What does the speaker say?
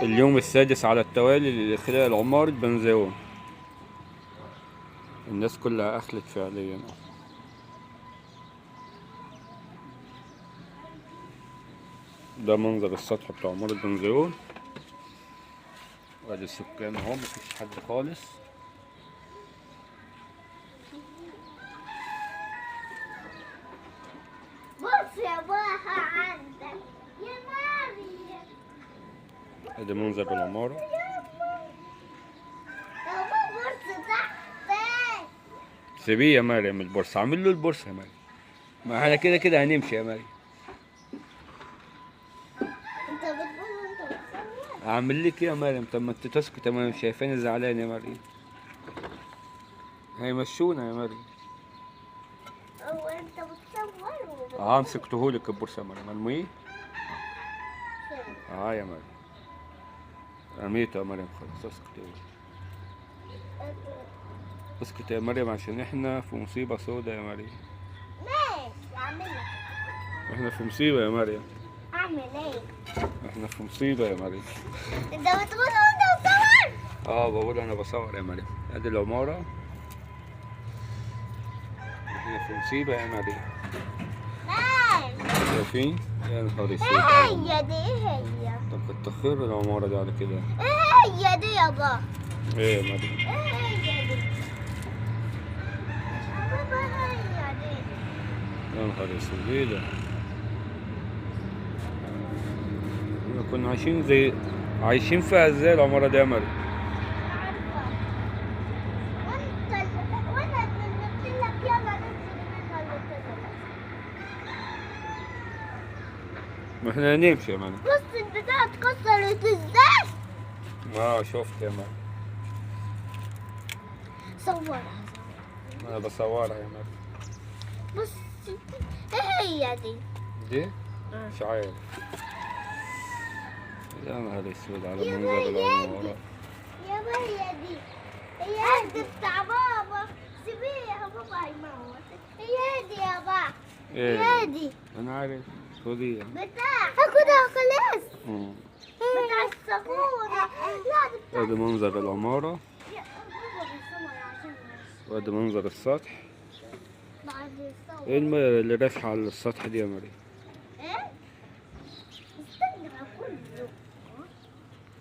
اليوم السادس على التوالي لإخلاء العمارة بنزيون. الناس كلها أخلت فعليا. ده منظر السطح بتاع عمارة بنزيون، وادي السكان اهو، مفيش حد خالص. بص يا بابا عندك يا مريم. ادي منظر العمارة. سيبيه يا مريم البورصة، عامل له البورصة يا مريم، ما احنا كده كده هنمشي يا مريم. انت بتقول وانت بتصور؟ اعمل لك ايه يا مريم؟ طب ما انت تسكت يا مريم، شايفاني زعلان يا مريم. هيمشونا يا مريم. هو انت بتصور اه مسكتهولك البورصة يا مريم، ارميه. يا مريم رميته يا مريم، خلاص اسكت يا مريم. اسكت يا مريم عشان احنا في مصيبة سودة يا مريم. ماشي اعمل لك. احنا في مصيبة يا مريم. اعمل ايه؟ احنا في مصيبة يا مريم. انت بتقول وانت بتصور؟ بقول انا بصور يا مريم. ادي العمارة، احنا في مصيبة يا مريم. ماشي. شايفين؟ يا نهار اسود. ايه هي دي؟ ايه هي؟ طب كتر خير العمارة دي على كده. ايه هي دي يابا؟ ايه يا مريم؟ ايه هي دي؟ بابا هي دي. يا نهار اسود، ايه ده؟ احنا كنا عايشين فيها ازاي العمارة دي يا مريم؟ عارفة. وانا اللي قلت لك يلا ننزل منها اللي كده. ما احنا هنمشي يا مريم. بص البتاعة اتكسرت ازاي؟ شفت يا مريم. صورها. انا بصورها يا مريم. بص ايه هي دي؟ دي؟ مش عارف. يا نهار اسود على يا منظر العمارة. يابا هي دي. هي دي بتاع بابا. سيبيها بابا هيموت. هي دي يا بابا. ايه؟ هي دي. انا عارف. خديها. بتاع هاخدها خلاص. مم. بتاع الصابونة. لا دي بتاع ادي منظر العمارة، بابا بيصور عشان وادي منظر السطح. بعد الصور. ايه المية اللي راسحة على السطح دي يا مريم؟